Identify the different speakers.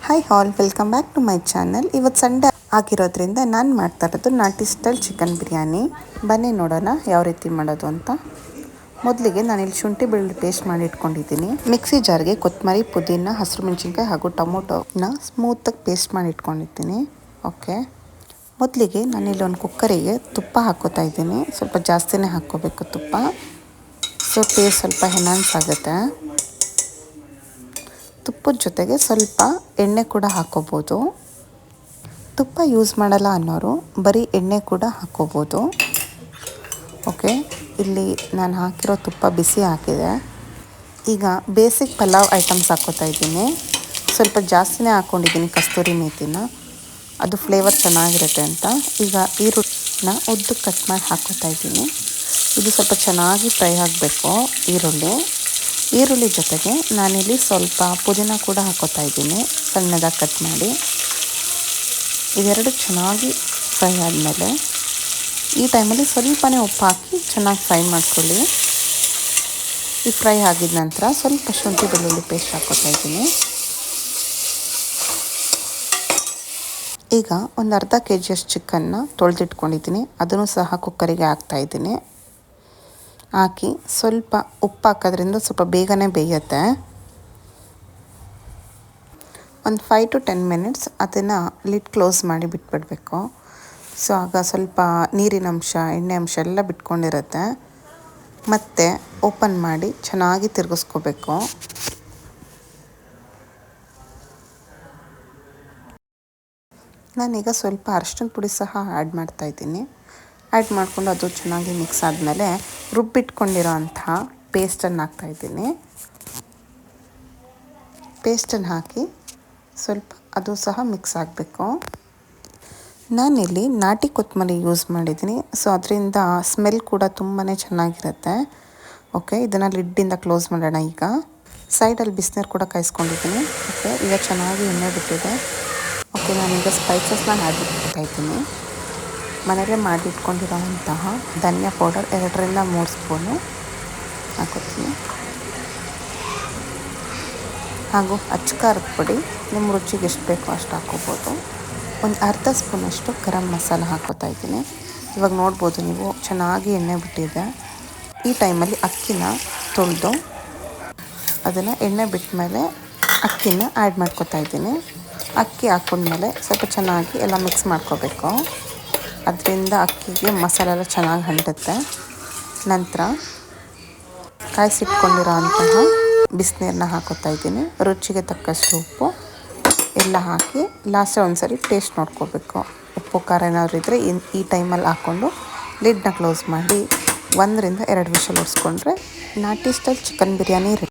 Speaker 1: Hi all, welcome back to my channel. ಇವತ್ತು Sunday ಆಗಿರೋದ್ರಿಂದ ನಾನು ಮಾಡ್ತಾ ಇರೋದು ನಾಟಿ ಸ್ಟೈಲ್ ಚಿಕನ್ ಬಿರಿಯಾನಿ. ಬನ್ನಿ ನೋಡೋಣ ಯಾವ ರೀತಿ ಮಾಡೋದು ಅಂತ. ಮೊದಲಿಗೆ ನಾನಿಲ್ಲಿ ಶುಂಠಿ ಬೆಳ್ಳುಳ್ಳಿ ಪೇಸ್ಟ್ ಮಾಡಿ ಇಟ್ಕೊಂಡಿದ್ದೀನಿ. ಮಿಕ್ಸಿ ಜಾರ್ಗೆ ಕೊತ್ತಂಬರಿ, ಪುದೀನ, ಹಸಿರು ಮೆಣಸಿನ್ಕಾಯಿ ಹಾಗೂ ಟೊಮೊಟೊನ ಸ್ಮೂತಾಗಿ ಪೇಸ್ಟ್ ಮಾಡಿ ಇಟ್ಕೊಂಡಿದ್ದೀನಿ. ಓಕೆ, ಮೊದಲಿಗೆ ನಾನಿಲ್ಲಿ ಒಂದು ಕುಕ್ಕರಿಗೆ ತುಪ್ಪ ಹಾಕೋತಾ ಇದ್ದೀನಿ. ಸ್ವಲ್ಪ ಜಾಸ್ತಿನೇ ಹಾಕ್ಕೋಬೇಕು ತುಪ್ಪ, ಸೊ ಟೇಸ್ಟ್ ಸ್ವಲ್ಪ ಎನ್ಹಾನ್ಸ್ ಆಗುತ್ತೆ. ತುಪ್ಪದ ಜೊತೆಗೆ ಸ್ವಲ್ಪ ಎಣ್ಣೆ ಕೂಡ ಹಾಕ್ಕೋಬೋದು. ತುಪ್ಪ ಯೂಸ್ ಮಾಡಲ್ಲ ಅನ್ನೋರು ಬರೀ ಎಣ್ಣೆ ಕೂಡ ಹಾಕ್ಕೋಬೋದು. ಓಕೆ, ಇಲ್ಲಿ ನಾನು ಹಾಕಿರೋ ತುಪ್ಪ ಬಿಸಿ ಹಾಕಿದೆ. ಈಗ ಬೇಸಿಕ್ ಪಲಾವ್ ಐಟಮ್ಸ್ ಹಾಕ್ಕೋತಾ ಇದ್ದೀನಿ. ಸ್ವಲ್ಪ ಜಾಸ್ತಿನೇ ಹಾಕ್ಕೊಂಡಿದ್ದೀನಿ ಕಸ್ತೂರಿ ಮೇಥಿನ, ಅದು ಫ್ಲೇವರ್ ಚೆನ್ನಾಗಿರುತ್ತೆ ಅಂತ. ಈಗ ಈರುಳ್ಳಿನ ಉದ್ದಕ್ಕೆ ಕಟ್ ಮಾಡಿ ಹಾಕ್ಕೋತಾ ಇದ್ದೀನಿ. ಇದು ಸ್ವಲ್ಪ ಚೆನ್ನಾಗಿ ಫ್ರೈ ಆಗಬೇಕು. ಈರುಳ್ಳಿ ಜೊತೆಗೆ ನಾನಿಲ್ಲಿ ಸ್ವಲ್ಪ ಪುದೀನ ಕೂಡ ಹಾಕ್ಕೋತಾ ಇದ್ದೀನಿ, ಸಣ್ಣದಾಗಿ ಕಟ್ ಮಾಡಿ. ಇವೆರಡು ಚೆನ್ನಾಗಿ ಫ್ರೈ ಆದಮೇಲೆ ಈ ಟೈಮಲ್ಲಿ ಸ್ವಲ್ಪನೇ ಉಪ್ಪು ಹಾಕಿ ಚೆನ್ನಾಗಿ ಫ್ರೈ ಮಾಡ್ಕೊಳ್ಳಿ. ಈ ಫ್ರೈ ಆಗಿದ ನಂತರ ಸ್ವಲ್ಪ ಶುಂಠಿ ಬೆಳ್ಳುಳ್ಳಿ ಪೇಸ್ಟ್ ಹಾಕ್ಕೋತಾ ಇದ್ದೀನಿ. ಈಗ ಒಂದು ಅರ್ಧ ಕೆಜಿಯಷ್ಟು ಚಿಕನ್ನ ತೊಳೆದಿಟ್ಕೊಂಡಿದ್ದೀನಿ, ಅದನ್ನು ಸಹ ಕುಕ್ಕರಿಗೆ ಹಾಕ್ತಾಯಿದ್ದೀನಿ. ಹಾಕಿ ಸ್ವಲ್ಪ ಉಪ್ಪು ಹಾಕೋದ್ರಿಂದ ಸ್ವಲ್ಪ ಬೇಗನೆ ಬೇಯುತ್ತೆ. ಒಂದು 5 to 10 ಮಿನಿಟ್ಸ್ ಅದನ್ನು ಲಿಡ್ ಕ್ಲೋಸ್ ಮಾಡಿ ಬಿಟ್ಬಿಡಬೇಕು. ಸೊ ಆಗ ಸ್ವಲ್ಪ ನೀರಿನ ಅಂಶ, ಎಣ್ಣೆ ಅಂಶ ಎಲ್ಲ ಬಿಟ್ಕೊಂಡಿರುತ್ತೆ. ಮತ್ತು ಓಪನ್ ಮಾಡಿ ಚೆನ್ನಾಗಿ ತಿರುಗಿಸ್ಕೋಬೇಕು. ನಾನೀಗ ಸ್ವಲ್ಪ ಅರಿಶಿಣದ ಪುಡಿ ಸಹ ಆ್ಯಡ್ ಮಾಡ್ತಾಯಿದ್ದೀನಿ. ಆ್ಯಡ್ ಮಾಡಿಕೊಂಡು ಅದು ಚೆನ್ನಾಗಿ ಮಿಕ್ಸ್ ಆದಮೇಲೆ ರುಬ್ಬಿಟ್ಕೊಂಡಿರೋ ಅಂತಹ ಪೇಸ್ಟನ್ನು ಹಾಕ್ತಾಯಿದ್ದೀನಿ. ಪೇಸ್ಟನ್ನು ಹಾಕಿ ಸ್ವಲ್ಪ ಅದು ಸಹ ಮಿಕ್ಸ್ ಆಗಬೇಕು. ನಾನಿಲ್ಲಿ ನಾಟಿ ಕೊತ್ತಂಬರಿ ಯೂಸ್ ಮಾಡಿದ್ದೀನಿ, ಸೊ ಅದರಿಂದ ಸ್ಮೆಲ್ ಕೂಡ ತುಂಬಾ ಚೆನ್ನಾಗಿರುತ್ತೆ. ಓಕೆ, ಇದನ್ನು ಲಿಡ್ಡಿಂದ ಕ್ಲೋಸ್ ಮಾಡೋಣ. ಈಗ ಸೈಡಲ್ಲಿ ಬಿಸಿನೀರು ಕೂಡ ಕಾಯಿಸ್ಕೊಂಡಿದ್ದೀನಿ. ಓಕೆ, ಈಗ ಚೆನ್ನಾಗಿ ಎಣ್ಣೆ ಬಿಟ್ಟಿದೆ. ಓಕೆ, ನಾನೀಗ ಸ್ಪೈಸಸ್ನ ಆ್ಯಡ್ ಮಾಡ್ತಾಯಿದ್ದೀನಿ. ಮನೆಯಲ್ಲೇ ಮಾಡಿಟ್ಕೊಂಡಿರೋಂತಹ ಧನಿಯಾ ಪೌಡರ್ 2ರಿಂದ 3 ಸ್ಪೂನು ಹಾಕೋತೀನಿ. ಹಾಗೂ ಅಚ್ಚಕಾರದ ಪುಡಿ ನಿಮ್ಮ ರುಚಿಗೆ ಎಷ್ಟು ಬೇಕೋ ಅಷ್ಟು ಹಾಕ್ಕೋಬೋದು. ಒಂದು ಅರ್ಧ ಸ್ಪೂನಷ್ಟು ಗರಂ ಮಸಾಲ ಹಾಕ್ಕೋತಾ ಇದ್ದೀನಿ. ಇವಾಗ ನೋಡ್ಬೋದು ನೀವು, ಚೆನ್ನಾಗಿ ಎಣ್ಣೆ ಬಿಟ್ಟಿದೆ. ಈ ಟೈಮಲ್ಲಿ ಅಕ್ಕಿನ ತೊಳೆದು ಅದನ್ನು ಎಣ್ಣೆ ಬಿಟ್ಟ ಮೇಲೆ ಅಕ್ಕಿನ ಆ್ಯಡ್ ಮಾಡ್ಕೋತಾ ಇದ್ದೀನಿ. ಅಕ್ಕಿ ಹಾಕೊಂಡ್ಮೇಲೆ ಸ್ವಲ್ಪ ಚೆನ್ನಾಗಿ ಎಲ್ಲ ಮಿಕ್ಸ್ ಮಾಡ್ಕೋಬೇಕು. ಅದರಿಂದ ಅಕ್ಕಿಗೆ ಮಸಾಲೆ ಎಲ್ಲ ಚೆನ್ನಾಗಿ ಅಂಟುತ್ತೆ. ನಂತರ ಕಾಯಿಸಿಟ್ಕೊಂಡಿರೋ ಅಂತಹ ಬಿಸಿನೀರನ್ನ ಹಾಕೋತಾ ಇದ್ದೀನಿ. ರುಚಿಗೆ ತಕ್ಕಷ್ಟು ಉಪ್ಪು ಎಲ್ಲ ಹಾಕಿ ಲಾಸ್ಟಲ್ಲಿ ಒಂದ್ಸರಿ ಟೇಸ್ಟ್ ನೋಡ್ಕೋಬೇಕು. ಉಪ್ಪು ಖಾರ ಏನಾದರೂ ಇದ್ದರೆ ಈ ಟೈಮಲ್ಲಿ ಹಾಕ್ಕೊಂಡು ಲಿಡ್ನ ಕ್ಲೋಸ್ ಮಾಡಿ 1ರಿಂದ 2 ವಿಷಲ್ ಹೊಡ್ಸ್ಕೊಂಡ್ರೆ ನಾಟಿ ಸ್ಟೈಲ್ ಚಿಕನ್ ಬಿರಿಯಾನಿ ರೆಡಿ.